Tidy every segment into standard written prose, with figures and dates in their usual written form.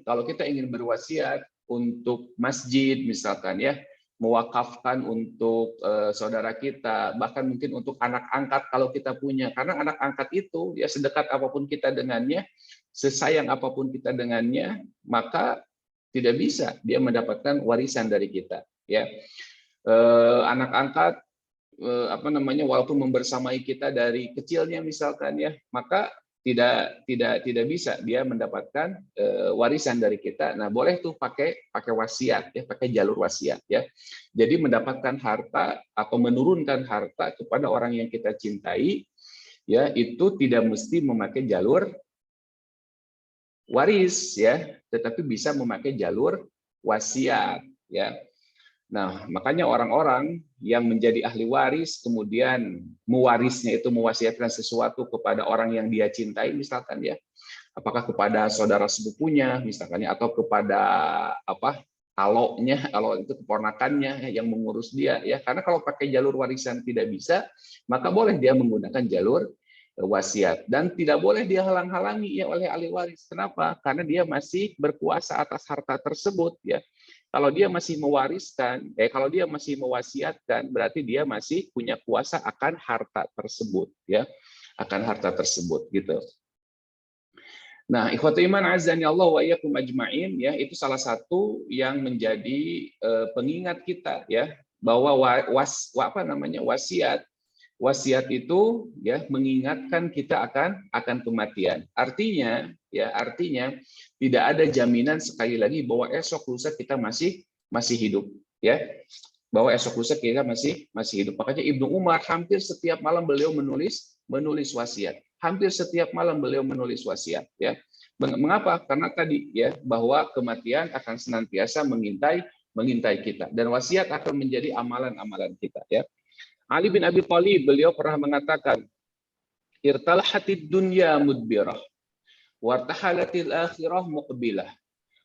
kalau kita ingin berwasiat untuk masjid misalkan ya, mewakafkan untuk saudara kita, bahkan mungkin untuk anak angkat kalau kita punya, karena anak angkat itu ya sedekat apapun kita dengannya, sesayang apapun kita dengannya, maka tidak bisa dia mendapatkan warisan dari kita ya. Anak angkat walaupun membersamai kita dari kecilnya misalkan ya, maka tidak bisa dia mendapatkan warisan dari kita. Nah, boleh tuh pakai wasiat ya, pakai jalur wasiat ya. Jadi mendapatkan harta atau menurunkan harta kepada orang yang kita cintai ya, itu tidak mesti memakai jalur waris ya, tetapi bisa memakai jalur wasiat ya. Nah, makanya orang-orang yang menjadi ahli waris kemudian mewarisnya itu mewasiatkan sesuatu kepada orang yang dia cintai misalkan ya. Apakah kepada saudara sepupunya misalkan ya, atau kepada aloknya, kalau itu keponakannya yang mengurus dia ya. Karena kalau pakai jalur warisan tidak bisa, maka boleh dia menggunakan jalur wasiat, dan tidak boleh dia halang-halangi ya oleh ahli waris. Kenapa? Karena dia masih berkuasa atas harta tersebut ya. Kalau dia masih mewariskan, kalau dia masih mewasiatkan, berarti dia masih punya kuasa akan harta tersebut, ya, akan harta tersebut, gitu. Nah, ikhwatu iman azani Allah wa iyyakum ajmain, ya, itu salah satu yang menjadi pengingat kita, ya, bahwa wasiat itu ya mengingatkan kita akan kematian. Artinya tidak ada jaminan sekali lagi bahwa esok lusa kita masih hidup ya. Bahwa esok lusa kita masih hidup. Makanya Ibnu Umar hampir setiap malam beliau menulis wasiat. Hampir setiap malam beliau menulis wasiat ya. Mengapa? Karena tadi ya, bahwa kematian akan senantiasa mengintai kita, dan wasiat akan menjadi amalan-amalan kita ya. Ali bin Abi Thalib beliau pernah mengatakan, irtalahatid dunya mudbirah wartahalatil akhirah muqbilah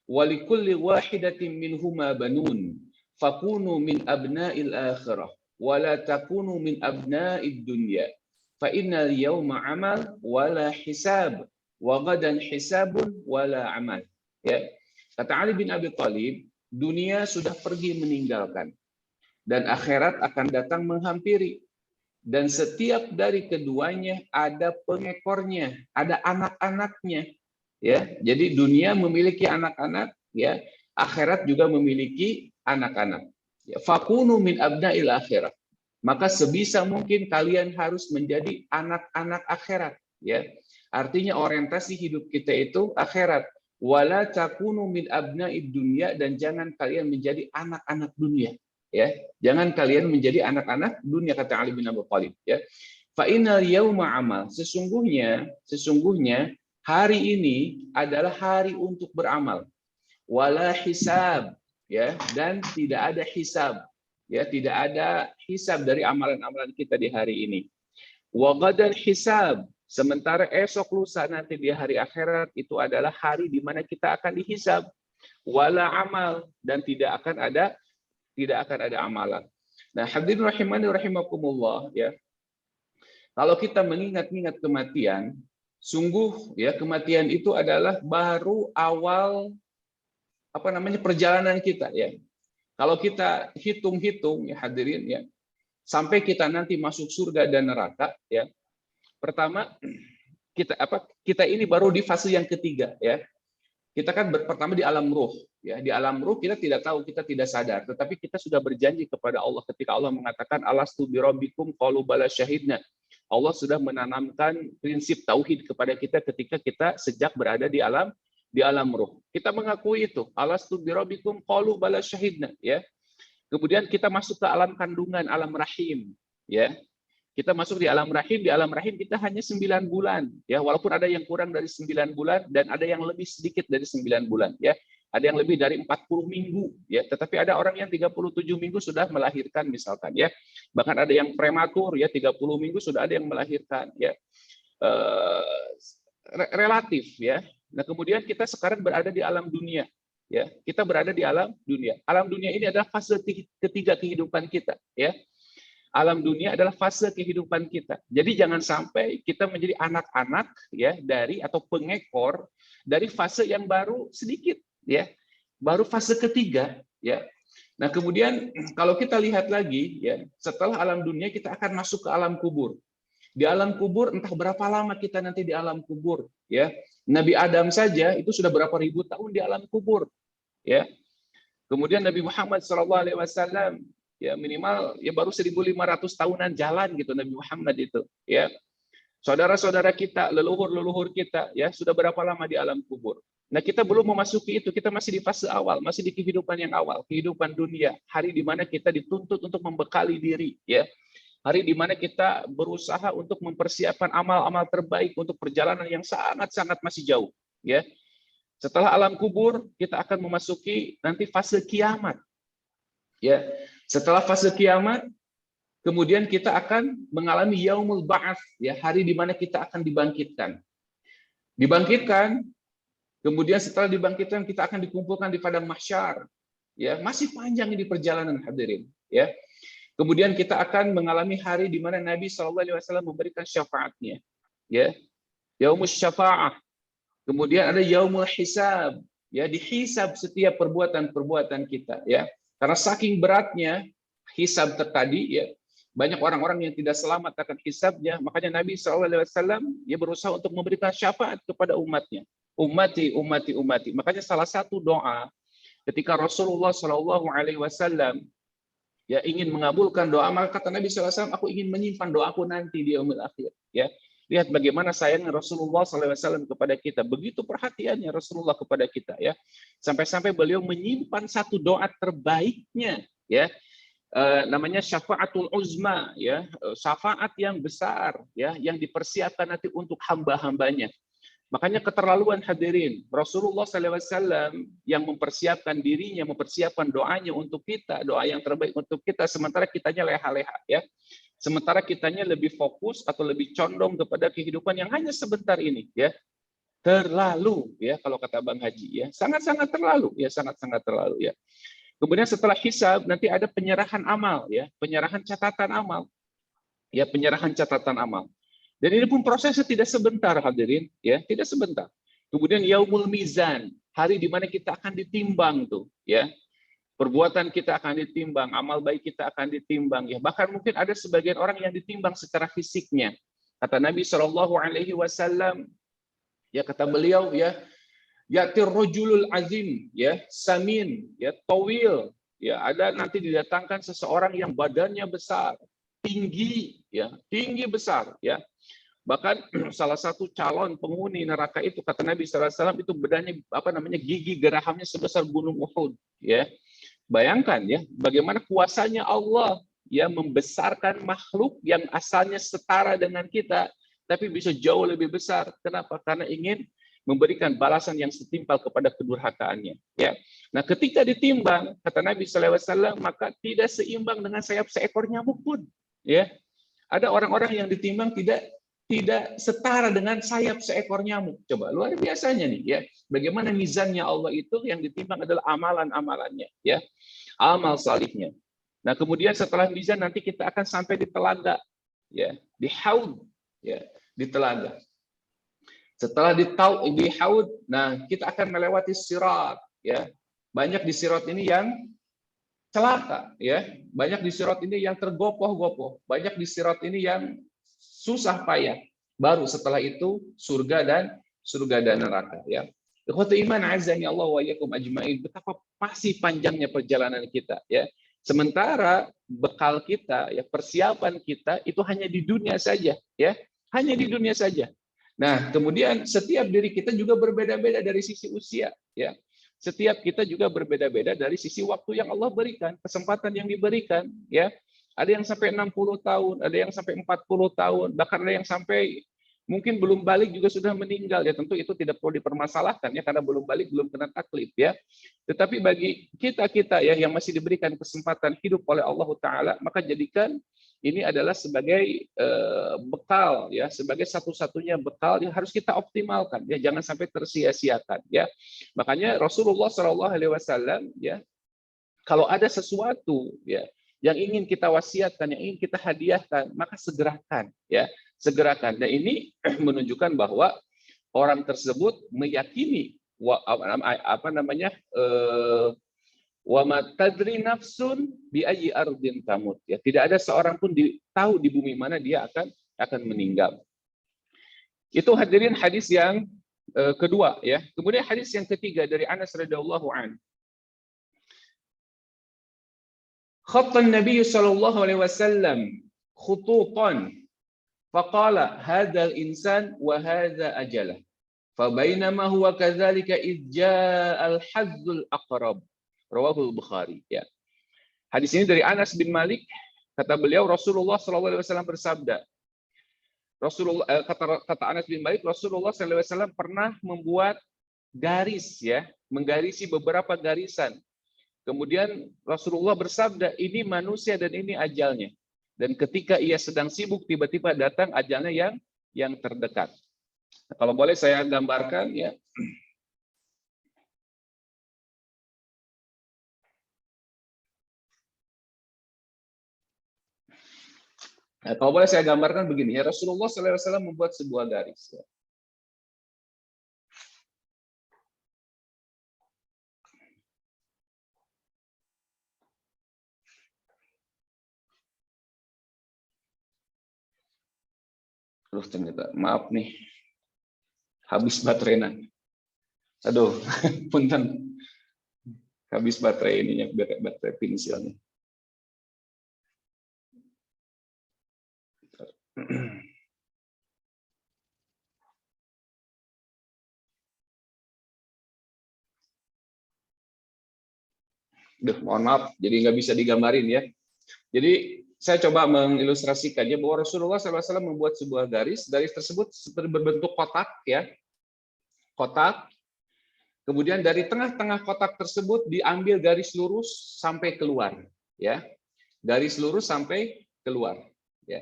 walikulli wahidatin minhuma banun fakunu min abna'il akhirah wala takunu min abna'id dunya fa innal yawma amal wala hisab wa gadan hisabun wala amal ya. Kata Ali bin Abi Thalib, dunia sudah pergi meninggalkan dan akhirat akan datang menghampiri. Dan setiap dari keduanya ada pengekornya, ada anak-anaknya. Ya, jadi dunia memiliki anak-anak, ya, akhirat juga memiliki anak-anak. Ya, fakunu min abna'il akhirat. Maka sebisa mungkin kalian harus menjadi anak-anak akhirat. Ya, artinya orientasi hidup kita itu akhirat. Wala takunu min abna'id dunya, dan jangan kalian menjadi anak-anak dunia. Ya, jangan kalian menjadi anak-anak dunia, kata Ali bin Abi Thalib ya. Fa innal yauma amal, sesungguhnya hari ini adalah hari untuk beramal. Wala hisab ya, dan tidak ada hisab ya, tidak ada hisab dari amalan-amalan kita di hari ini. Wa gadan hisab, sementara esok lusa nanti di hari akhirat itu adalah hari di mana kita akan dihisab. Wala amal, dan tidak akan ada amalan. Nah, hadirin rahimani rahimakumullah ya. Kalau kita mengingat-ingat kematian, sungguh ya, kematian itu adalah baru awal perjalanan kita ya. Kalau kita hitung-hitung ya hadirin ya, sampai kita nanti masuk surga dan neraka ya. Pertama kita ini baru di fase yang ketiga ya. Kita kan pertama di alam ruh ya. Di alam ruh kita tidak tahu, kita tidak sadar, tetapi kita sudah berjanji kepada Allah ketika Allah mengatakan alastu birabbikum qalu bala syahidna. Allah sudah menanamkan prinsip tauhid kepada kita ketika kita sejak berada di alam ruh. Kita mengakui itu, alastu birabbikum qalu bala syahidna ya. Kemudian kita masuk ke alam kandungan, alam rahim ya. Kita masuk di alam rahim kita hanya 9 bulan ya, walaupun ada yang kurang dari 9 bulan dan ada yang lebih sedikit dari 9 bulan ya. Ada yang lebih dari 40 minggu ya, tetapi ada orang yang 37 minggu sudah melahirkan misalkan ya. Bahkan ada yang prematur ya, 30 minggu sudah ada yang melahirkan ya. Relatif ya. Nah, kemudian kita sekarang berada di alam dunia ya. Kita berada di alam dunia. Alam dunia ini adalah fase ketiga kehidupan kita ya. Alam dunia adalah fase kehidupan kita. Jadi jangan sampai kita menjadi anak-anak ya dari atau pengekor dari fase yang baru sedikit ya. Baru fase ketiga ya. Nah, kemudian kalau kita lihat lagi ya, setelah alam dunia kita akan masuk ke alam kubur. Di alam kubur entah berapa lama kita nanti di alam kubur ya. Nabi Adam saja itu sudah berapa ribu tahun di alam kubur ya. Kemudian Nabi Muhammad SAW ya minimal ya baru 1.500 tahunan jalan gitu Nabi Muhammad itu ya. Saudara-saudara kita, leluhur-leluhur kita ya sudah berapa lama di alam kubur. Nah, kita belum memasuki itu, kita masih di fase awal, masih di kehidupan yang awal, kehidupan dunia, hari di mana kita dituntut untuk membekali diri ya. Hari di mana kita berusaha untuk mempersiapkan amal-amal terbaik untuk perjalanan yang sangat-sangat masih jauh ya. Setelah alam kubur, kita akan memasuki nanti fase kiamat. Ya, setelah fase kiamat, kemudian kita akan mengalami yaumul ba'ats, ya, hari di mana kita akan dibangkitkan. Dibangkitkan, kemudian setelah dibangkitkan kita akan dikumpulkan di padang mahsyar. Ya, masih panjang ini perjalanan hadirin, ya. Kemudian kita akan mengalami hari di mana Nabi SAW memberikan syafaatnya. Ya, yaumul syafa'ah. Kemudian ada yaumul hisab, ya, dihisab setiap perbuatan-perbuatan kita, ya. Karena saking beratnya hisab tadi, ya, banyak orang-orang yang tidak selamat akan hisabnya, makanya Nabi SAW ya berusaha untuk memberikan syafaat kepada umatnya. Ummati, ummati, ummati. Makanya salah satu doa ketika Rasulullah SAW ya ingin mengabulkan doa, maka kata Nabi SAW, aku ingin menyimpan doaku nanti di yaumil akhir. Ya, lihat bagaimana sayangnya Rasulullah SAW kepada kita. Begitu perhatiannya Rasulullah kepada kita, ya. Sampai-sampai beliau menyimpan satu doa terbaiknya, ya. Namanya syafaatul uzma, ya, syafaat yang besar, ya, yang dipersiapkan nanti untuk hamba-hambanya. Makanya keterlaluan hadirin, Rasulullah SAW yang mempersiapkan dirinya, mempersiapkan doanya untuk kita, doa yang terbaik untuk kita, sementara kitanya leha-leha, ya. Sementara kitanya lebih fokus atau lebih condong kepada kehidupan yang hanya sebentar ini, ya. Terlalu, ya, kalau kata Bang Haji, ya, sangat-sangat terlalu, ya, sangat-sangat terlalu, ya. Kemudian setelah hisab nanti ada penyerahan amal, ya, penyerahan catatan amal, ya, penyerahan catatan amal. Dan ini pun prosesnya tidak sebentar hadirin, ya, tidak sebentar. Kemudian yaumul mizan, hari di mana kita akan ditimbang tuh, ya. Perbuatan kita akan ditimbang, amal baik kita akan ditimbang, ya. Bahkan mungkin ada sebagian orang yang ditimbang secara fisiknya. Kata Nabi SAW, ya, kata beliau, ya, yatir rajulul azim, ya, samin, ya, tawil, ya, ada nanti didatangkan seseorang yang badannya besar, tinggi, ya, tinggi besar, ya. Bahkan salah satu calon penghuni neraka itu kata Nabi SAW itu badannya gigi gerahamnya sebesar gunung Uhud, ya. Bayangkan, ya, bagaimana kuasanya Allah, ya, membesarkan makhluk yang asalnya setara dengan kita tapi bisa jauh lebih besar. Kenapa? Karena ingin memberikan balasan yang setimpal kepada kedurhakaannya, ya. Nah, ketika ditimbang kata Nabi SAW maka tidak seimbang dengan sayap seekor nyamuk pun, ya. Ada orang-orang yang ditimbang tidak setara dengan sayap seekor nyamuk. Coba, luar biasanya nih, ya. Bagaimana mizannya Allah itu yang ditimbang adalah amalan-amalannya, ya. Amal salihnya. Nah, kemudian setelah mizan nanti kita akan sampai di telaga, ya, di haud, ya, di telaga. Setelah di haud, nah, kita akan melewati sirat, ya. Banyak di sirat ini yang celaka, ya. Banyak di sirat ini yang tergopoh-gopoh. Banyak di sirat ini yang susah payah. Baru setelah itu surga dan neraka, ya. Ikhwati iman azani Allah wa iyyakum ajmain. Betapa masih panjangnya perjalanan kita, ya. Sementara bekal kita, ya, persiapan kita itu hanya di dunia saja, ya. Hanya di dunia saja. Nah, kemudian setiap diri kita juga berbeda-beda dari sisi usia, ya. Setiap kita juga berbeda-beda dari sisi waktu yang Allah berikan, kesempatan yang diberikan, ya. Ada yang sampai 60 tahun, ada yang sampai 40 tahun, bahkan ada yang sampai mungkin belum balik juga sudah meninggal, ya. Tentu itu tidak perlu dipermasalahkan, ya, karena belum balik, belum kena taklif, ya. Tetapi bagi kita ya yang masih diberikan kesempatan hidup oleh Allah Taala, maka jadikan ini adalah sebagai bekal, ya, sebagai satu-satunya bekal yang harus kita optimalkan, ya, jangan sampai tersia-siakan, ya. Makanya Rasulullah SAW, ya, kalau ada sesuatu, ya, yang ingin kita wasiatkan, yang ingin kita hadiahkan, maka segerakan, ya, segerakan. Dan ini menunjukkan bahwa orang tersebut meyakini apa namanya, wa ma tadri nafsun bi ayyi ardin tamut, ya, tidak ada seorang pun tahu di bumi mana dia akan meninggal. Itu hadirin hadis yang kedua, ya. Kemudian hadis yang ketiga dari Anas radhiyallahu an. Khatta an-nabiy sallallahu alaihi wasallam khututan faqala hadha al-insan wa hadha ajalah. Fabainama huwa kadzalika idh jaa al-hazzul aqrab. Rawahul Bukhari, ya. Hadis ini dari Anas bin Malik, kata beliau Rasulullah sallallahu alaihi wasallam bersabda. Kata Anas bin Malik, Rasulullah sallallahu alaihi wasallam pernah membuat garis, ya, menggarisi beberapa garisan. Kemudian Rasulullah bersabda, ini manusia dan ini ajalnya. Dan ketika ia sedang sibuk, tiba-tiba datang ajalnya yang terdekat. Nah, kalau boleh saya gambarkan, ya. Nah, kalau boleh saya gambarkan begini, ya, Rasulullah SAW membuat sebuah garis. Ya. Terus ternyata, maaf nih, habis baterai. Aduh, punten, habis baterai ininya, baterai pensilnya. Duh, mohon maaf, jadi nggak bisa digambarin, ya. Jadi saya coba mengilustrasikannya bahwa Rasulullah SAW membuat sebuah garis tersebut seperti berbentuk kotak, ya, kotak. Kemudian dari tengah-tengah kotak tersebut diambil garis lurus sampai keluar, ya, garis lurus sampai keluar, ya.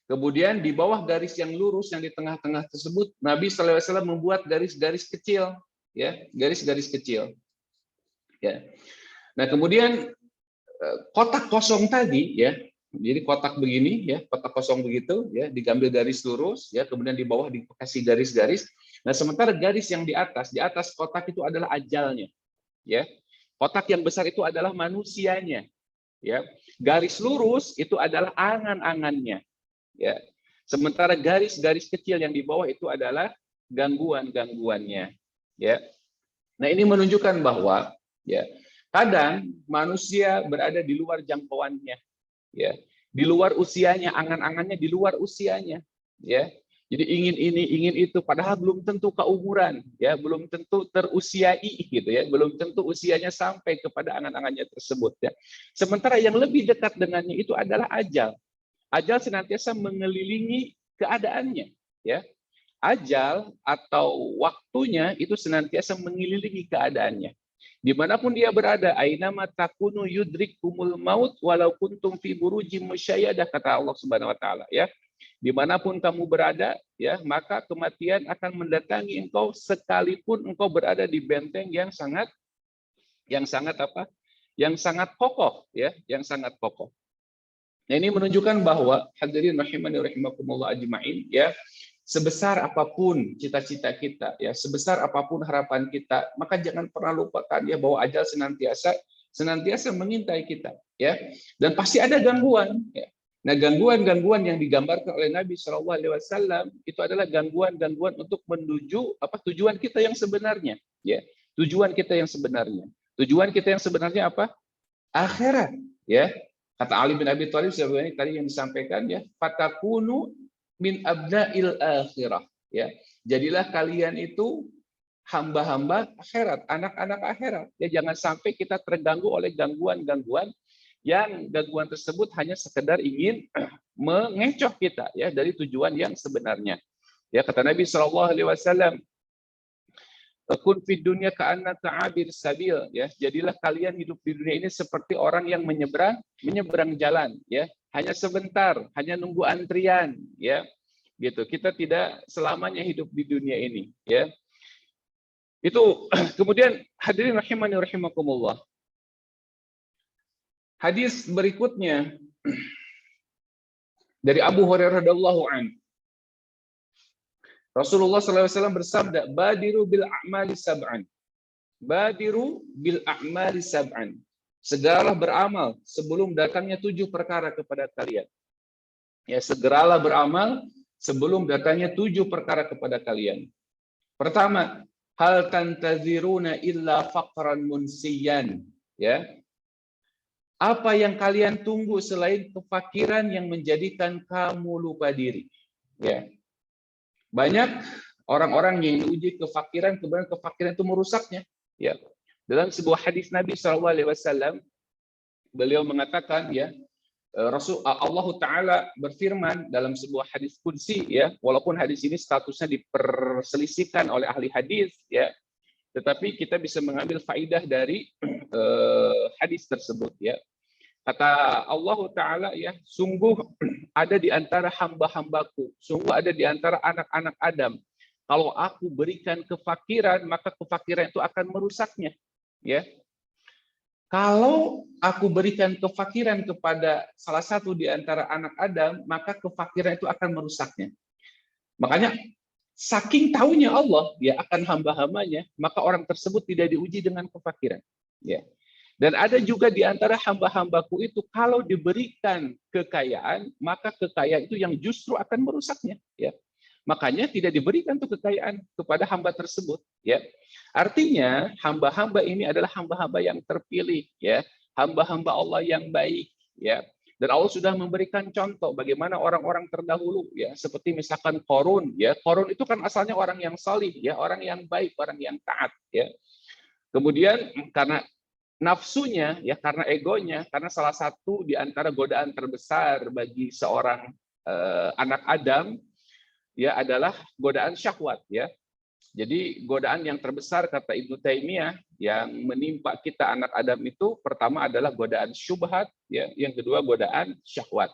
Kemudian di bawah garis yang lurus yang di tengah-tengah tersebut, Nabi SAW membuat garis-garis kecil, ya, garis-garis kecil, ya. Nah, kemudian kotak kosong tadi, ya, jadi kotak begini, ya, kotak kosong begitu, ya, digambil garis lurus, ya, kemudian di bawah dikasih garis-garis. Nah, sementara garis yang di atas kotak itu adalah ajalnya, ya. Kotak yang besar itu adalah manusianya, ya. Garis lurus itu adalah angan-angannya, ya. Sementara garis-garis kecil yang di bawah itu adalah gangguan-gangguannya, ya. Nah, ini menunjukkan bahwa, ya, kadang manusia berada di luar jangkauannya, ya, di luar usianya, angan-angannya di luar usianya, ya. Jadi ingin ini, ingin itu, padahal belum tentu keumuran, ya, belum tentu terusiai, gitu, ya, belum tentu usianya sampai kepada angan-angannya tersebut, ya. Sementara yang lebih dekat dengannya itu adalah ajal. Ajal senantiasa mengelilingi keadaannya, ya. Ajal atau waktunya itu senantiasa mengelilingi keadaannya. Dimanapun dia berada, ainama takunu yudrikumul maut walau kuntum fi burujim musyayadah, kata Allah Subhanahu wa taala, ya. Dimanapun kamu berada, ya, maka kematian akan mendatangi engkau sekalipun engkau berada di benteng yang sangat apa? Yang sangat kokoh, ya, yang sangat kokoh. Nah, ini menunjukkan bahwa hadirin rahimani rahimakumullah ajmain, ya, sebesar apapun cita-cita kita, ya, sebesar apapun harapan kita, maka jangan pernah lupakan, ya, bahwa ajal senantiasa mengintai kita, ya. Dan pasti ada gangguan, ya. Nah, gangguan-gangguan yang digambarkan oleh Nabi Shallallahu Alaihi Wasallam itu adalah gangguan-gangguan untuk menuju apa tujuan kita yang sebenarnya, ya. Tujuan kita yang sebenarnya. Tujuan kita yang sebenarnya apa? Akhirat, ya. Kata Ali bin Abi Thalib sebenarnya tadi yang disampaikan, ya, fatakunu min abna'il akhirah, ya. Jadilah kalian itu hamba-hamba akhirat, anak-anak akhirat. Ya, jangan sampai kita terganggu oleh gangguan-gangguan yang gangguan tersebut hanya sekedar ingin mengecoh kita, ya, dari tujuan yang sebenarnya. Ya, kata Nabi Shallallahu Alaihi Wasallam, kun fid dunya ka'annaka 'abir sabil, ya. Jadilah kalian hidup di dunia ini seperti orang yang menyeberang jalan, ya. Hanya sebentar, hanya nunggu antrian, ya. Gitu. Kita tidak selamanya hidup di dunia ini, ya. Itu kemudian hadirin rahimani rahimakumullah. Hadis berikutnya dari Abu Hurairah radhiyallahu anhu. Rasulullah SAW bersabda, "Badiru bil a'mali sab'an." Badiru bil a'mali sab'an. Segeralah beramal sebelum datangnya 7 perkara kepada kalian. Ya, segeralah beramal sebelum datangnya 7 perkara kepada kalian. Pertama, hal tantaziruna illa faqran munsiyan. Ya. Apa yang kalian tunggu selain kefakiran yang menjadikan kamu lupa diri? Ya. Banyak orang-orang yang diuji kefakiran, kemudian kefakiran itu merusaknya. Ya. Dalam sebuah hadis Nabi SAW, beliau mengatakan, ya, Allah Ta'ala berfirman dalam sebuah hadis qudsi, ya, walaupun hadis ini statusnya diperselisihkan oleh ahli hadis, ya, tetapi kita bisa mengambil faidah dari hadis tersebut, ya. Kata Allah Ta'ala, ya, sungguh ada di antara hamba-hambaku, sungguh ada di antara anak-anak Adam, kalau aku berikan kefakiran, maka kefakiran itu akan merusaknya. Ya. Kalau aku berikan kefakiran kepada salah satu di antara anak Adam, maka kefakiran itu akan merusaknya. Makanya, saking tahunya Allah ya akan hamba-hambanya, maka orang tersebut tidak diuji dengan kefakiran. Ya. Dan ada juga di antara hamba-hambaku itu kalau diberikan kekayaan, maka kekayaan itu yang justru akan merusaknya. Ya. Makanya tidak diberikan tuh kekayaan kepada hamba tersebut. Ya. Artinya hamba-hamba ini adalah hamba-hamba yang terpilih, ya, hamba-hamba Allah yang baik. Ya. Dan Allah sudah memberikan contoh bagaimana orang-orang terdahulu, ya, seperti misalkan Qarun. Ya. Qarun itu kan asalnya orang yang salih, ya, orang yang baik, orang yang taat. Ya. Kemudian karena nafsunya, ya, karena egonya, karena salah satu di antara godaan terbesar bagi seorang anak Adam, ya, adalah godaan syahwat, ya. Jadi godaan yang terbesar kata Ibnu Taimiyah yang menimpa kita anak Adam itu pertama adalah godaan syubhat, ya, yang kedua godaan syahwat.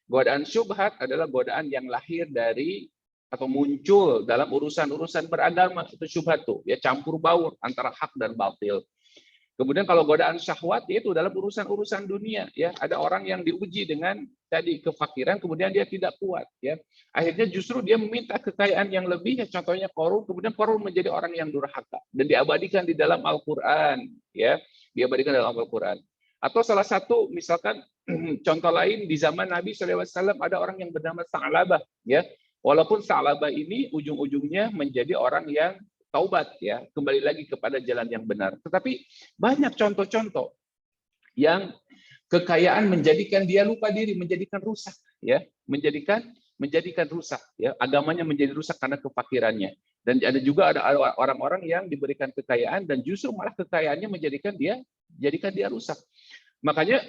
Godaan syubhat adalah godaan yang lahir dari atau muncul dalam urusan-urusan beragama, itu syubhat tuh, ya, campur baur antara hak dan batil. Kemudian kalau godaan syahwat itu dalam urusan-urusan dunia, ya, ada orang yang diuji dengan tadi kefakiran, kemudian dia tidak kuat, ya, akhirnya justru dia meminta kekayaan yang lebih, ya, contohnya Qarun, kemudian Qarun menjadi orang yang durhaka dan diabadikan di dalam Al-Qur'an, ya, diabadikan dalam Al-Qur'an. Atau salah satu misalkan contoh lain di zaman Nabi SAW ada orang yang bernama Sa'labah, ya, walaupun Sa'labah ini ujung-ujungnya menjadi orang yang taubat, ya, kembali lagi kepada jalan yang benar. Tetapi banyak contoh-contoh yang kekayaan menjadikan dia lupa diri, menjadikan rusak, ya, menjadikan rusak, ya, agamanya menjadi rusak karena kefakirannya. Dan ada juga ada orang-orang yang diberikan kekayaan dan justru malah kekayaannya menjadikan dia rusak. Makanya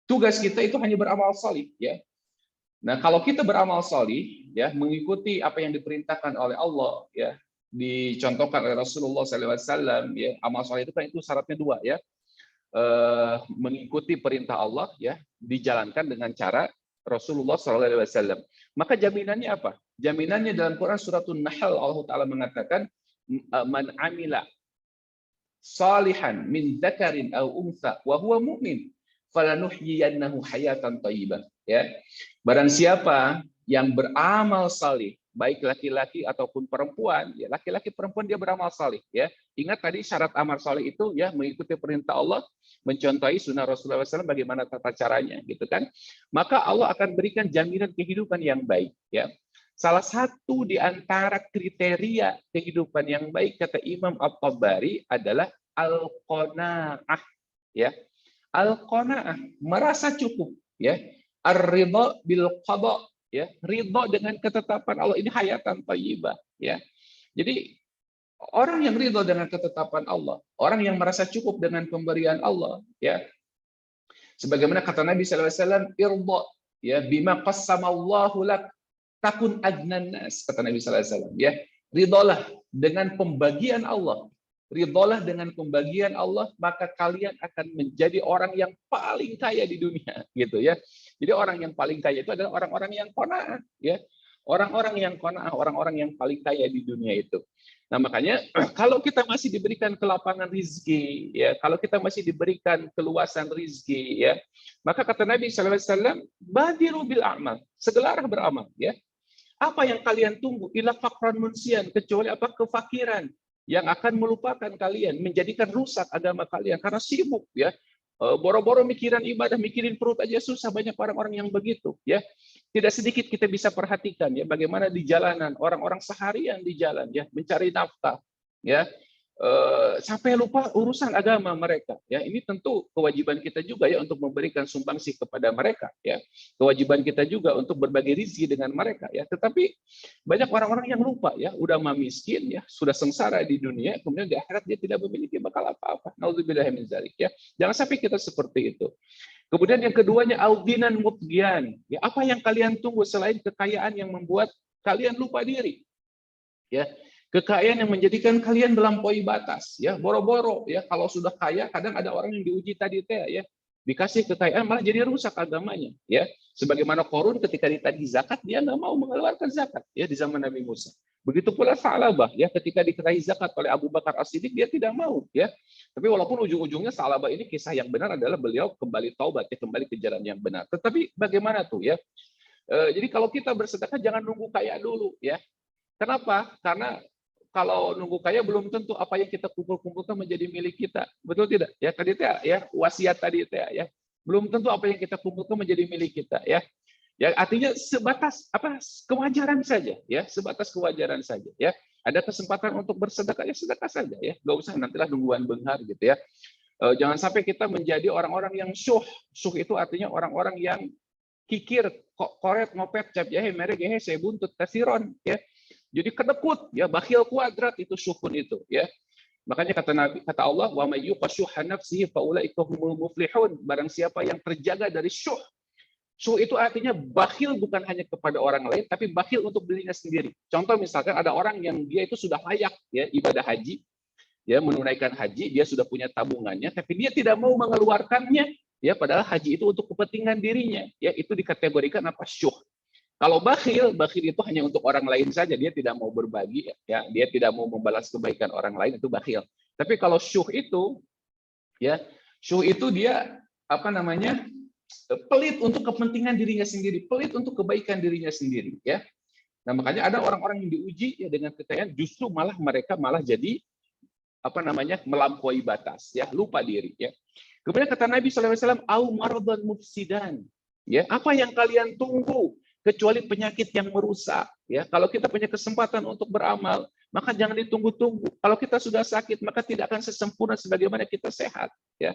tugas kita itu hanya beramal salih, ya. Nah, kalau kita beramal salih, ya, mengikuti apa yang diperintahkan oleh Allah, ya, dicontohkan oleh Rasulullah SAW, ya, amal salih itu kan itu syaratnya 2, ya, mengikuti perintah Allah, ya, dijalankan dengan cara Rasulullah SAW. Maka jaminannya apa? Jaminannya dalam Quran surat An-Nahl Allah Taala mengatakan, man amila salihan min dzakarin aw untha wa huwa mu'min falanuhyiyannahu hayatan thayyibah. Ya, barang siapa yang beramal salih, baik laki-laki ataupun perempuan, ya, laki-laki perempuan dia beramal salih, ya. Ingat tadi syarat amal salih itu, ya, mengikuti perintah Allah, mencontohi sunnah Rasulullah SAW bagaimana tata caranya, gitu kan. Maka Allah akan berikan jaminan kehidupan yang baik, ya. Salah satu di antara kriteria kehidupan yang baik kata Imam At-Tabari adalah al-qanaah, ya. Al-qanaah, merasa cukup, ya. Ar-ridha bil qada, ya, ridha dengan ketetapan Allah, ini hayatan thayyibah, ya. Jadi orang yang ridha dengan ketetapan Allah, orang yang merasa cukup dengan pemberian Allah, ya. Sebagaimana kata Nabi SAW, irda, ya, bima qassamallahu lak takun adnan nas, kata Nabi SAW, ya. Ridhalah dengan pembagian Allah. Ridhalah dengan pembagian Allah, maka kalian akan menjadi orang yang paling kaya di dunia, gitu, ya. Jadi orang yang paling kaya itu adalah orang-orang yang qanaah, ya. Orang-orang yang qanaah, orang-orang yang paling kaya di dunia itu. Nah, makanya kalau kita masih diberikan kelapangan rizki, ya, kalau kita masih diberikan keluasan rizki, ya, maka kata Nabi SAW, badiru bil a'mal, segeralah beramal, ya. Apa yang kalian tunggu? Ila faqran munsian, kecuali apa? Kefakiran yang akan melupakan kalian, menjadikan rusak agama kalian karena sibuk, ya. Boro-boro mikiran ibadah, mikirin perut aja susah, banyak orang-orang yang begitu, ya. Tidak sedikit kita bisa perhatikan, ya, bagaimana di jalanan orang-orang seharian di jalan, ya, mencari nafkah, ya, sampai lupa urusan agama mereka, ya. Ini tentu kewajiban kita juga, ya, untuk memberikan sumbangsi kepada mereka, ya. Kewajiban kita juga untuk berbagi rezeki dengan mereka, ya. Tetapi banyak orang-orang yang lupa, ya, udah mah miskin, ya, sudah sengsara di dunia, kemudian di akhirat dia tidak memiliki bakal apa-apa. Nauzubillahi min dzalik, ya. Jangan sampai kita seperti itu. Kemudian yang keduanya audinan mutghian. Ya, apa yang kalian tunggu selain kekayaan yang membuat kalian lupa diri? Ya, kekayaan yang menjadikan kalian melampaui batas, ya, boro-boro, ya, kalau sudah kaya kadang ada orang yang diuji tadi teh, ya, dikasih kekayaan malah jadi rusak agamanya, ya, sebagaimana Qarun ketika ditagih zakat dia nggak mau mengeluarkan zakat, ya, di zaman Nabi Musa. Begitu pula Sa'labah, ya, ketika dikasih zakat oleh Abu Bakar As-Siddiq dia tidak mau, ya, tapi walaupun ujung-ujungnya Sa'labah ini kisah yang benar adalah beliau kembali taubat, ya, kembali ke jalan yang benar. Tetapi bagaimana tuh, ya, jadi kalau kita bersedekah jangan nunggu kaya dulu, ya. Kenapa? Karena kalau nunggu kaya belum tentu apa yang kita kumpul-kumpulkan menjadi milik kita. Betul tidak? Ya tadi itu, ya, wasiat tadi itu, ya. Belum tentu apa yang kita kumpulkan menjadi milik kita, ya. Ya, artinya sebatas apa? Kewajaran saja, ya. Sebatas kewajaran saja, ya. Ada kesempatan untuk bersedekah, ya sedekah saja, ya. Enggak usah nantilah nungguan benghar gitu, ya. Jangan sampai kita menjadi orang-orang yang syuh. Syuh itu artinya orang-orang yang kikir, koret, ngopet, cap jahe, merek gehe, saya buntut, kasiron, ya. Jadi kedekut, ya, bakhil kuadrat itu syuhun itu, ya. Makanya kata Nabi, kata Allah, wa may yuqashuha nafsihi faulaika humul muflihun. Barang siapa yang terjaga dari syuh. Syuh itu artinya bakhil bukan hanya kepada orang lain, tapi bakhil untuk dirinya sendiri. Contoh misalkan ada orang yang dia itu sudah layak, ya, ibadah haji, ya, menunaikan haji, dia sudah punya tabungannya, tapi dia tidak mau mengeluarkannya, ya, padahal haji itu untuk kepentingan dirinya, ya, itu dikategorikan apa? Syuh. Kalau bakhil, bakhil itu hanya untuk orang lain saja, dia tidak mau berbagi, ya, dia tidak mau membalas kebaikan orang lain, itu bakhil. Tapi kalau syuh itu, ya, syuh itu dia apa namanya? Pelit untuk kepentingan dirinya sendiri, pelit untuk kebaikan dirinya sendiri, ya. Nah, makanya ada orang-orang yang diuji, ya, dengan kekayaan, justru malah mereka malah jadi apa namanya? Melampaui batas, ya, lupa diri, ya. Kemudian kata Nabi SAW, au maradan mufsidan. Ya, apa yang kalian tunggu kecuali penyakit yang merusak, ya. Kalau kita punya kesempatan untuk beramal, maka jangan ditunggu-tunggu. Kalau kita sudah sakit, maka tidak akan sesempurna sebagaimana kita sehat, ya.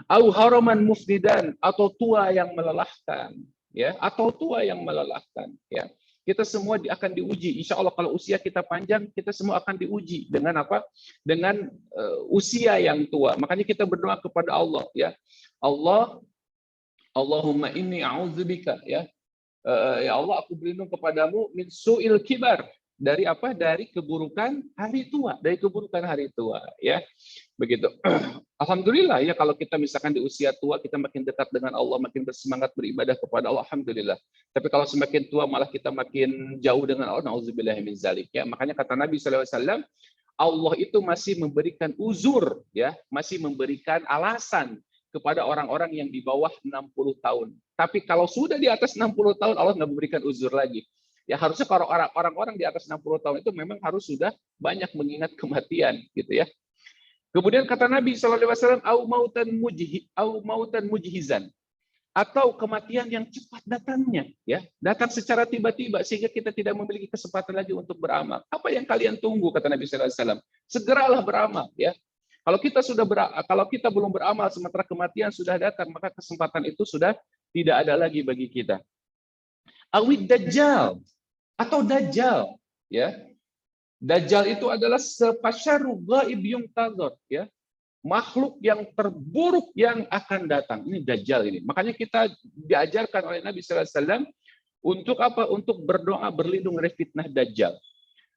Au haraman mufnidan, atau tua yang melelahkan, ya, atau tua yang melelahkan, ya. Kita semua akan diuji. Insya Allah kalau usia kita panjang, kita semua akan diuji dengan apa? Dengan usia yang tua. Makanya kita berdoa kepada Allah, ya. Allahumma inni a'udzubika, ya. Ya Allah, aku berlindung kepadamu min su'il kibar, dari apa? Dari keburukan hari tua, dari keburukan hari tua, ya. Begitu. Alhamdulillah, ya, kalau kita misalkan di usia tua kita makin dekat dengan Allah, makin bersemangat beribadah kepada Allah, alhamdulillah. Tapi kalau semakin tua malah kita makin jauh dengan Allah, nauzubillahi min dzalik, ya. Makanya kata Nabi SAW, Allah itu masih memberikan uzur, ya, masih memberikan alasan kepada orang-orang yang di bawah 60 tahun. Tapi kalau sudah di atas 60 tahun, Allah nggak memberikan uzur lagi. Ya, harusnya kalau orang-orang di atas 60 tahun itu memang harus sudah banyak mengingat kematian, gitu, ya. Kemudian kata Nabi SAW, au mautan mujhizan, atau kematian yang cepat datangnya, ya, datang secara tiba-tiba sehingga kita tidak memiliki kesempatan lagi untuk beramal. Apa yang kalian tunggu, kata Nabi SAW? Segeralah beramal, ya. Kalau kita belum beramal sementara kematian sudah datang, maka kesempatan itu sudah tidak ada lagi bagi kita. Awid dajjal, atau dajjal, ya. Dajjal itu adalah sepasyaru ghaib yuntazar, ya. Makhluk yang terburuk yang akan datang. Ini dajjal ini. Makanya kita diajarkan oleh Nabi SAW untuk apa? Untuk berdoa berlindung dari fitnah dajjal.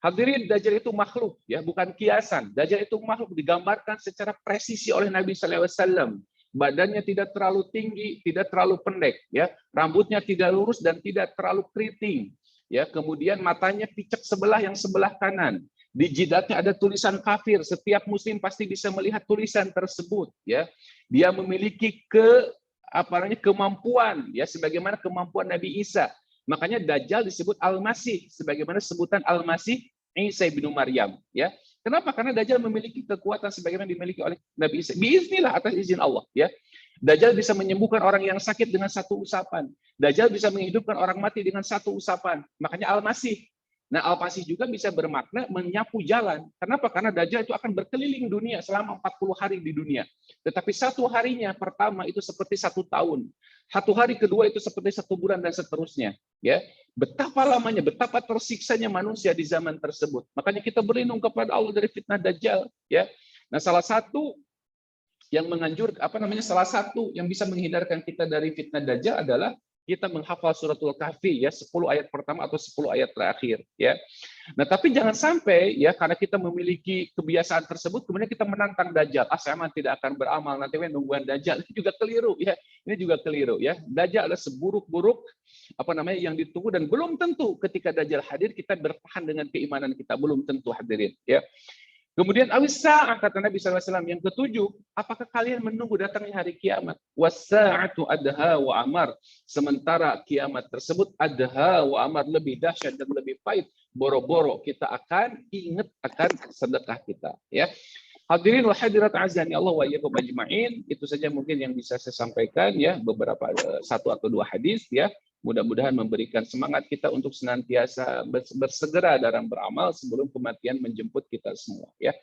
Hadirin, dajjal itu makhluk, ya, bukan kiasan. Dajjal itu makhluk digambarkan secara presisi oleh Nabi SAW. Badannya tidak terlalu tinggi, tidak terlalu pendek, ya. Rambutnya tidak lurus dan tidak terlalu keriting. ya. Kemudian matanya picek sebelah, yang sebelah kanan. Di jidatnya ada tulisan kafir. Setiap muslim pasti bisa melihat tulisan tersebut, ya. Dia memiliki kemampuan, ya, sebagaimana kemampuan Nabi Isa. Makanya Dajjal disebut Al-Masih, sebagaimana sebutan Al-Masih Isa bin Maryam, ya. Kenapa? Karena Dajjal memiliki kekuatan sebagaimana dimiliki oleh Nabi Isa. Biiznillah, atas izin Allah, ya. Dajjal bisa menyembuhkan orang yang sakit dengan satu usapan. Dajjal bisa menghidupkan orang mati dengan satu usapan. Makanya Al-Masih. Nah, Al-Masih juga bisa bermakna menyapu jalan. Kenapa? Karena Dajjal itu akan berkeliling dunia selama 40 hari di dunia. Tetapi satu harinya pertama itu seperti 1 tahun. Satu hari kedua itu seperti 1 bulan dan seterusnya. Ya, betapa lamanya, betapa tersiksanya manusia di zaman tersebut. Makanya kita berlindung kepada Allah dari fitnah Dajjal. Ya, nah salah satu yang salah satu yang bisa menghindarkan kita dari fitnah Dajjal adalah kita menghafal suratul Kahfi, ya, 10 ayat pertama atau 10 ayat terakhir, ya. Nah, tapi jangan sampai, ya, karena kita memiliki kebiasaan tersebut kemudian kita menantang Dajjal. Saya mah tidak akan beramal, nanti nungguan Dajjal. Itu juga keliru, ya. Ini juga keliru, ya. Dajjal adalah seburuk-buruk yang ditunggu, dan belum tentu ketika Dajjal hadir kita bertahan dengan keimanan kita, belum tentu, hadirin, ya. Kemudian awis-sa'ah, kata Nabi SAW, yang ketujuh, apakah kalian menunggu datangnya hari kiamat? Was-sa'atu adha wa amar. Sementara kiamat tersebut adha wa amar, lebih dahsyat dan lebih pahit. Boro-boro kita akan ingat akan sedekah kita, ya. Hadirin wa hadirat azani Allah wa iyyakum ajma'in. Itu saja mungkin yang bisa saya sampaikan, ya, beberapa 1 atau 2 hadis, ya. Mudah-mudahan memberikan semangat kita untuk senantiasa bersegera dalam beramal sebelum kematian menjemput kita semua, ya.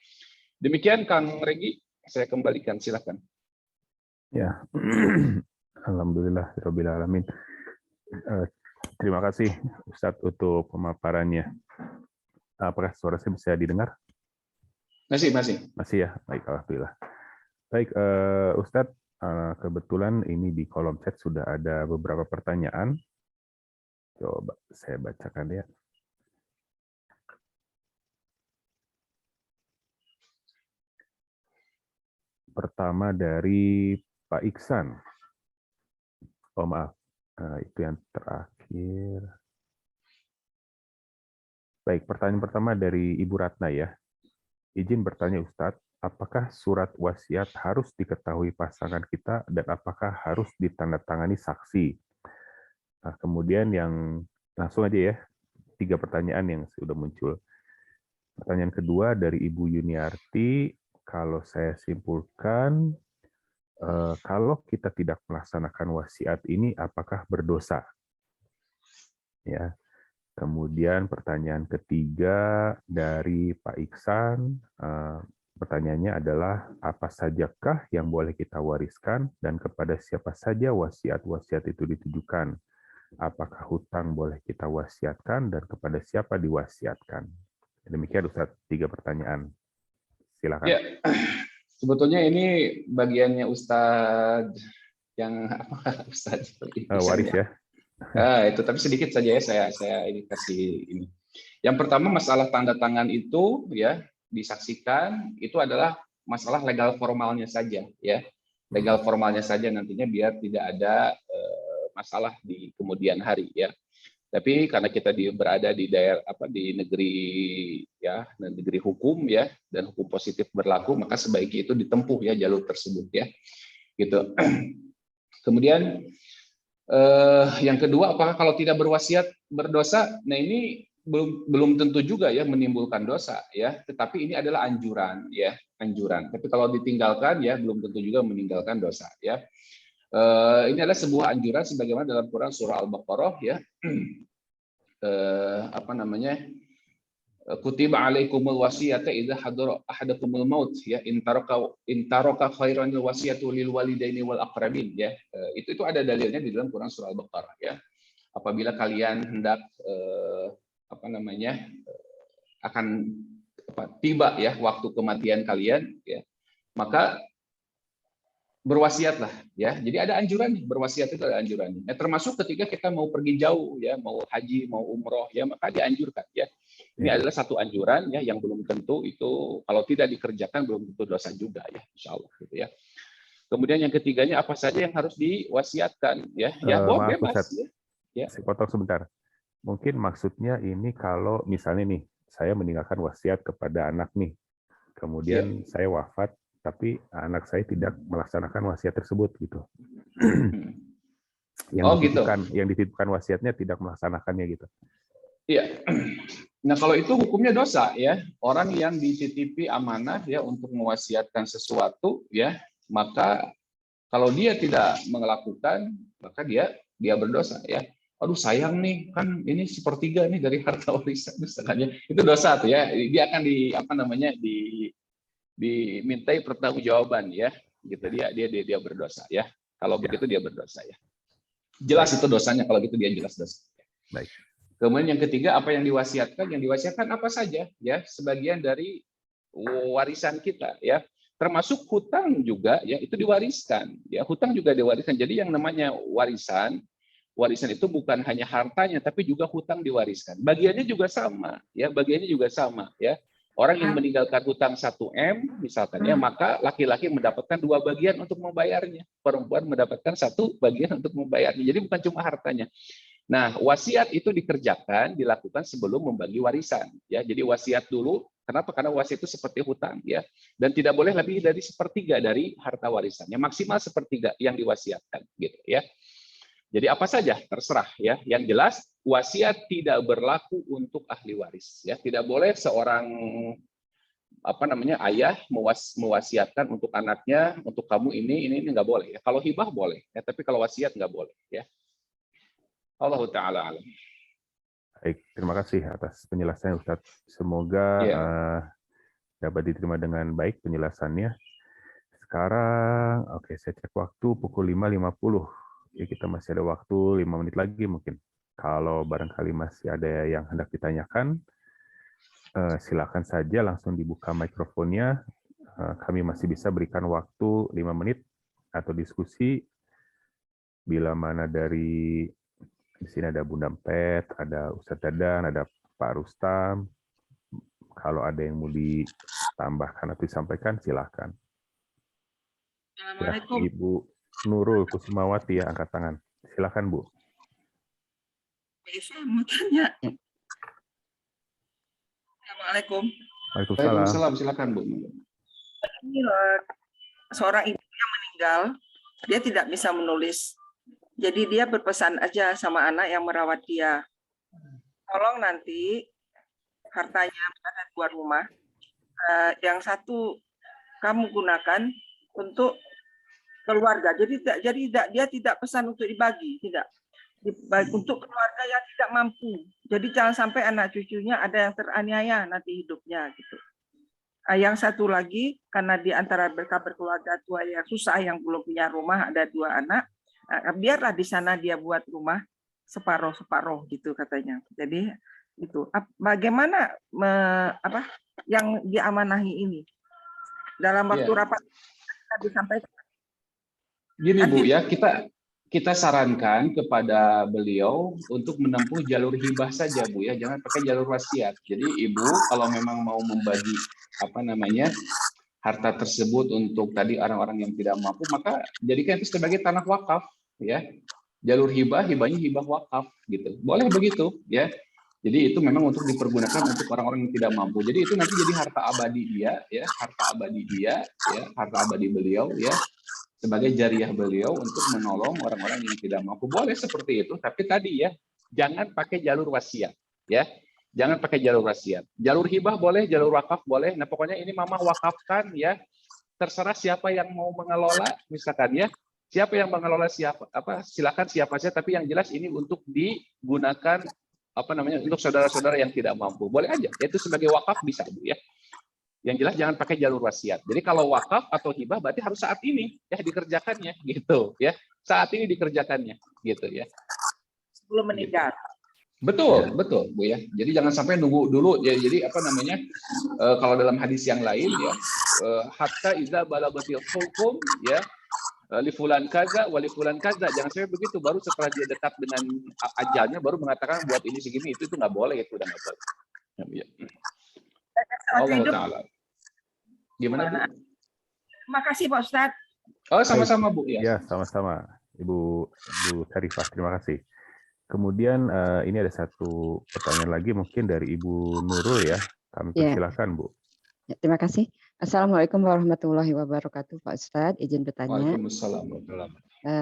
Demikian Kang Regi, saya kembalikan, silakan. Ya. Alhamdulillah rabbil alamin. Terima kasih Ustadz untuk pemaparannya. Apakah suara saya bisa didengar? Masih ya. Baik, alhamdulillah. Baik, Ustadz, kebetulan ini di kolom chat sudah ada beberapa pertanyaan. Coba saya bacakan, ya. Pertama dari Pak Iksan. Oh, maaf. Itu yang terakhir. Baik, pertanyaan pertama dari Ibu Ratna, ya. Izin bertanya Ustadz, apakah surat wasiat harus diketahui pasangan kita dan apakah harus ditandatangani saksi? Nah, kemudian yang langsung aja, ya, 3 pertanyaan yang sudah muncul. Pertanyaan kedua dari Ibu Yuniarti, kalau saya simpulkan, kalau kita tidak melaksanakan wasiat ini, apakah berdosa? Ya. Kemudian pertanyaan ketiga dari Pak Iksan, pertanyaannya adalah apa sajakah yang boleh kita wariskan dan kepada siapa saja wasiat-wasiat itu ditujukan? Apakah hutang boleh kita wasiatkan dan kepada siapa diwasiatkan? Demikian Ustaz, 3 pertanyaan. Silakan. Ya, sebetulnya ini bagiannya Ustadz yang Ustadz waris, ya. Itu tapi sedikit saja, ya, saya ini kasih ini. Yang pertama, masalah tanda tangan itu, ya, disaksikan itu adalah masalah legal formalnya saja, ya. Legal formalnya saja, nantinya biar tidak ada masalah di kemudian hari, ya. Tapi karena kita berada di daerah di negeri, ya, negeri hukum, ya, dan hukum positif berlaku, maka sebaiknya itu ditempuh, ya, jalur tersebut, ya. Gitu. Kemudian yang kedua, apakah kalau tidak berwasiat berdosa? Nah, ini belum tentu juga, ya, menimbulkan dosa, ya. Tetapi ini adalah anjuran, ya, anjuran. Tapi kalau ditinggalkan, ya, belum tentu juga meninggalkan dosa, ya. Ini adalah sebuah anjuran sebagaimana dalam Quran surah Al-Baqarah, ya. Kutiba alaikumul wasiyata idza hadara ahadakumul maut, ya, intaraka khairanil wasiyatu lil walidaini wal aqrabin, ya. Itu ada dalilnya di dalam Quran surah Al-Baqarah, ya. Apabila kalian hendak akan tiba, ya, waktu kematian kalian, ya, maka berwasiatlah, ya. Jadi ada anjuran nih, berwasiat itu ada anjuran. Termasuk ketika kita mau pergi jauh, ya, mau haji, mau umroh, ya, maka dianjurkan, ya. Ini adalah satu anjuran, ya, yang belum tentu itu kalau tidak dikerjakan belum tentu dosa juga, ya, insya Allah, gitu, ya. Kemudian yang ketiganya, apa saja yang harus diwasiatkan, ya. Ya, maaf, bebas, Ustaz. ya. Saya potong sebentar. Mungkin maksudnya ini kalau misalnya nih, saya meninggalkan wasiat kepada anak nih, kemudian saya wafat, tapi anak saya tidak melaksanakan wasiat tersebut gitu. Yang dititipkan wasiatnya tidak melaksanakannya gitu. Iya. Nah, kalau itu hukumnya dosa ya. Orang yang dititipi amanah ya untuk mewasiatkan sesuatu ya, maka kalau dia tidak melakukan, maka dia berdosa ya. Aduh sayang nih, kan ini sepertiga nih dari harta warisan misalnya. Itu dosa tuh ya. Dia akan dimintai pertanggungjawaban ya. Gitu dia berdosa ya. Kalau begitu dia berdosa ya. Jelas itu dosanya, kalau gitu dia jelas dosa. Baik. Kemudian yang ketiga, apa yang diwasiatkan? Yang diwasiatkan apa saja ya, sebagian dari warisan kita ya. Termasuk hutang juga ya, itu diwariskan ya. Hutang juga diwariskan. Jadi yang namanya warisan itu bukan hanya hartanya tapi juga hutang diwariskan. Bagiannya juga sama ya, bagiannya juga sama ya. Orang yang meninggalkan hutang 1M misalkan ya, maka laki-laki mendapatkan 2 bagian untuk membayarnya. Perempuan mendapatkan 1 bagian untuk membayarnya. Jadi bukan cuma hartanya. Nah, wasiat itu dilakukan sebelum membagi warisan ya. Jadi wasiat dulu. Kenapa? Karena wasiat itu seperti hutang ya. Dan tidak boleh lebih dari 1/3 dari harta warisannya. Maksimal 1/3 yang diwasiatkan gitu ya. Jadi apa saja terserah ya. Yang jelas wasiat tidak berlaku untuk ahli waris ya. Tidak boleh seorang ayah mewasiatkan untuk anaknya, untuk kamu ini nggak boleh ya. Kalau hibah boleh ya, tapi kalau wasiat nggak boleh ya. Allah taala alam. Baik, terima kasih atas penjelasannya Ustaz. Semoga dapat diterima dengan baik penjelasannya. Sekarang saya cek waktu pukul 5.50. Ya, kita masih ada waktu 5 menit lagi mungkin. Kalau barangkali masih ada yang hendak ditanyakan, silakan saja langsung dibuka mikrofonnya. Kami masih bisa berikan waktu 5 menit atau diskusi. Bila mana di sini ada Bunda Pet, ada Ustadz Dadan, ada Pak Rustam. Kalau ada yang mau ditambahkan atau disampaikan, silakan. Ya, Ibu Nurul Kusumawati ya, angkat tangan. Silakan Bu. Saya mau tanya. Assalamualaikum. Waalaikumsalam. Silakan Bu. Ini seorang ibu yang meninggal, dia tidak bisa menulis. Jadi dia berpesan aja sama anak yang merawat dia. Tolong nanti hartanya ada 2 rumah. Yang satu kamu gunakan untuk keluarga. Jadi dia tidak pesan untuk dibagi, tidak. Untuk keluarga yang tidak mampu. Jadi jangan sampai anak cucunya ada yang teraniaya nanti hidupnya gitu. Yang satu lagi, karena di antara mereka berkeluarga tua yang susah, yang belum punya rumah, ada 2 anak, biarlah di sana dia buat rumah separuh-separuh gitu katanya. Jadi itu bagaimana yang diamanahi ini dalam waktu rapat disampaikan. Gini Bu ya, kita sarankan kepada beliau untuk menempuh jalur hibah saja Bu ya, jangan pakai jalur wasiat. Jadi Ibu kalau memang mau membagi harta tersebut untuk tadi orang-orang yang tidak mampu, maka jadikan itu sebagai tanah wakaf ya. Jalur hibahnya hibah wakaf gitu. Boleh begitu ya. Jadi itu memang untuk dipergunakan untuk orang-orang yang tidak mampu. Jadi itu nanti jadi harta abadi dia ya, harta abadi beliau ya, sebagai jariah beliau untuk menolong orang-orang yang tidak mampu. Boleh seperti itu, tapi tadi ya jangan pakai jalur wasiat ya. Jangan pakai jalur wasiat. Jalur hibah boleh, jalur wakaf boleh. Nah, pokoknya ini mama wakafkan ya. Terserah siapa yang mau mengelola misalkan ya. Siapa yang mengelola silakan siapa saja, tapi yang jelas ini untuk digunakan untuk saudara-saudara yang tidak mampu. Boleh aja. Itu sebagai wakaf bisa Bu ya. Yang jelas jangan pakai jalur wasiat. Jadi kalau wakaf atau hibah berarti harus saat ini ya dikerjakannya gitu ya. Saat ini dikerjakannya gitu ya. Sebelum meninggal. Betul Bu ya. Jadi jangan sampai nunggu dulu ya. Jadi kalau dalam hadis yang lain ya, hatta idza balagatil hukum ya, li fulan kaza wa li fulan kaza. Jangan sampai begitu, baru setelah dia dekat dengan ajalnya baru mengatakan buat ini segini, itu nggak boleh, itu udah nggak boleh. Ya. Allah Ta'ala. Gimana Bu? Terima kasih Pak Ustadz. Oh, sama-sama Bu ya. Ya, sama-sama Ibu Syarifah, terima kasih. Kemudian ini ada satu pertanyaan lagi mungkin dari Ibu Nurul ya. Kami Ya. persilakan, Bu. Ya, terima kasih. Assalamualaikum warahmatullahi wabarakatuh, Pak Ustadz. Izin bertanya. Waalaikumsalam.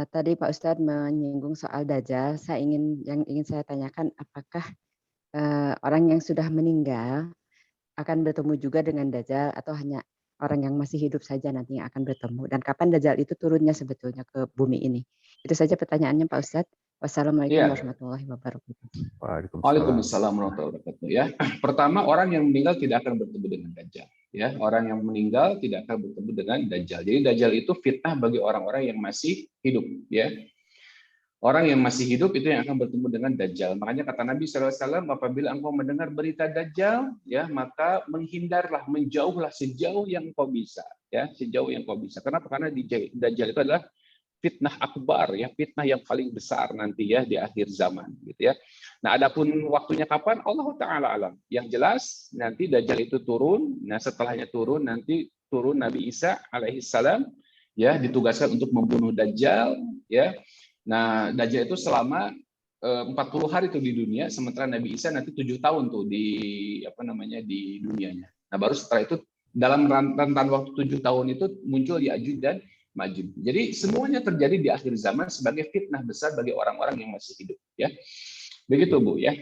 Tadi Pak Ustadz menyinggung soal Dajjal. Yang ingin saya tanyakan, apakah orang yang sudah meninggal akan bertemu juga dengan Dajjal atau hanya orang yang masih hidup saja nanti yang akan bertemu? Dan kapan Dajjal itu turunnya sebetulnya ke bumi ini? Itu saja pertanyaannya, Pak Ustadz. Wassalamualaikum Ya. warahmatullahi wabarakatuh. Waalaikumsalam warahmatullahi wabarakatuh. Ya, pertama orang yang meninggal tidak akan bertemu dengan Dajjal. Ya, orang yang meninggal tidak akan bertemu dengan Dajjal. Jadi Dajjal itu fitnah bagi orang-orang yang masih hidup. Ya, orang yang masih hidup itu yang akan bertemu dengan Dajjal. Makanya kata Nabi SAW, apabila engkau mendengar berita Dajjal, ya maka menghindarlah, menjauhlah sejauh yang kau bisa. Ya, sejauh yang kau bisa. Kenapa? Karena Dajjal itu adalah fitnah akbar, ya, fitnah yang paling besar nanti ya di akhir zaman, gitu ya. Nah, adapun waktunya kapan, Allah Taala alam. Yang jelas nanti Dajjal itu turun. Nah, setelahnya turun nanti turun Nabi Isa alaihissalam, ya, ditugaskan untuk membunuh Dajjal, ya. Nah, Dajjal itu selama 40 hari itu di dunia, sementara Nabi Isa nanti 7 tahun tuh di di dunianya. Nah, baru setelah itu dalam rentan waktu 7 tahun itu muncul Ya'juj dan Ma'juj. Jadi semuanya terjadi di akhir zaman sebagai fitnah besar bagi orang-orang yang masih hidup, ya. Begitu, Bu, ya.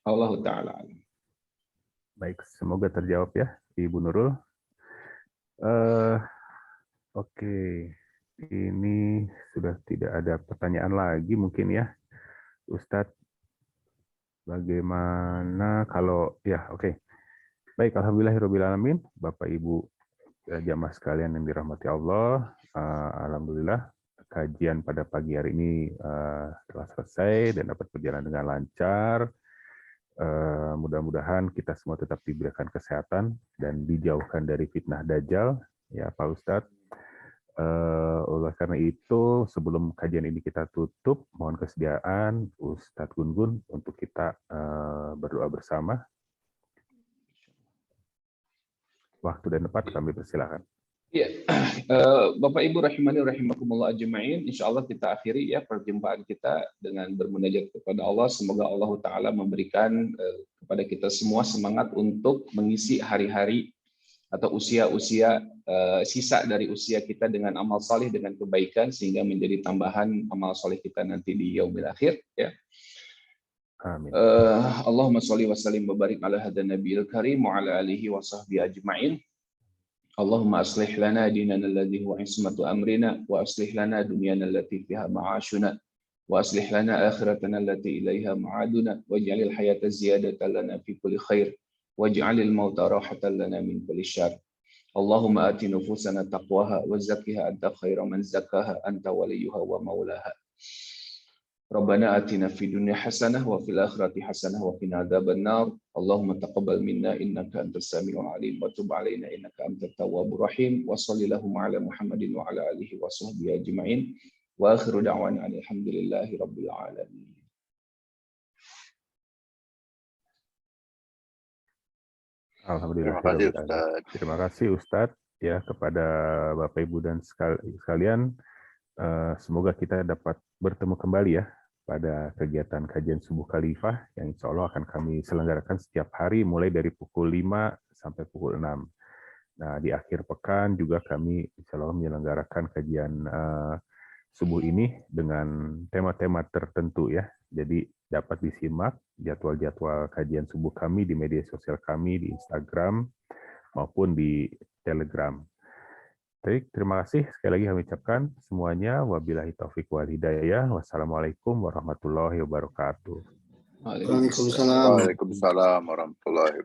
Allah Taala. Baik, semoga terjawab ya, Ibu Nurul. Oke, ini sudah tidak ada pertanyaan lagi mungkin ya, Ustadz. Bagaimana kalau ya, oke. Baik, alhamdulillahirobbilalamin, Bapak Ibu jamaah sekalian yang dirahmati Allah, alhamdulillah kajian pada pagi hari ini telah selesai dan dapat berjalan dengan lancar. Mudah-mudahan kita semua tetap diberikan kesehatan dan dijauhkan dari fitnah Dajjal, ya Pak Ustadz. Oleh karena itu, sebelum kajian ini kita tutup, mohon kesediaan Ustadz Gun-Gun untuk kita berdoa bersama. Waktu dan tempat kami persilakan. Ya, Bapak Ibu rahimani rahimakumullah ajma'in, insyaallah kita akhiri ya perjumpaan kita dengan bermunajat kepada Allah. Semoga Allah Ta'ala memberikan kepada kita semua semangat untuk mengisi hari-hari atau usia-usia sisa dari usia kita dengan amal saleh, dengan kebaikan, sehingga menjadi tambahan amal saleh kita nanti di yaumil akhir, ya. Amin. Allahumma sholli wa sallim wa barik ala hadan nabiyil karim wa ala alihi wa sahbihi ajma'in. Allahumma aslih lana dinana alladhi huwa ismatu amrina wa aslih lana dunyana allati fiha ma'ashuna wa aslih lana akhiratana allati ilaiha ma'aduna waj'alil hayata ziyadatan lana fi kulli khair waj'alil mauta rahatan lana min kulli syarr. Allahumma ati nufusana taqwaha wa zakkiha anta khairu man zakkaha anta waliyuha wa maulaha. Rabbana atina fid dunya hasanah wa fil akhirati hasanah wa qina adzabannar. Allahumma taqabbal minna innaka antas samiul alim wa tub alaina innaka antat tawwabur rahim. Wa sallallahu ala Muhammadin wa ala alihi wa sahbihi ajma'in. Wa akhiru da'wana alhamdulillahi rabbil alamin. Alhamdulillah. Terima kasih, Ustaz. Terima kasih Ustadz ya kepada Bapak Ibu dan sekalian. Semoga kita dapat bertemu kembali ya pada kegiatan kajian subuh khalifah yang insya Allah akan kami selenggarakan setiap hari mulai dari pukul 5 sampai pukul 6. Nah, di akhir pekan juga kami insya Allah menyelenggarakan kajian subuh ini dengan tema-tema tertentu ya. Jadi dapat disimak jadwal-jadwal kajian subuh kami di media sosial kami di Instagram maupun di Telegram. Baik, terima kasih. Sekali lagi kami ucapkan semuanya. Wabillahi taufiq wal hidayah. Wassalamualaikum warahmatullahi wabarakatuh. Waalaikumsalam warahmatullahi wabarakatuh.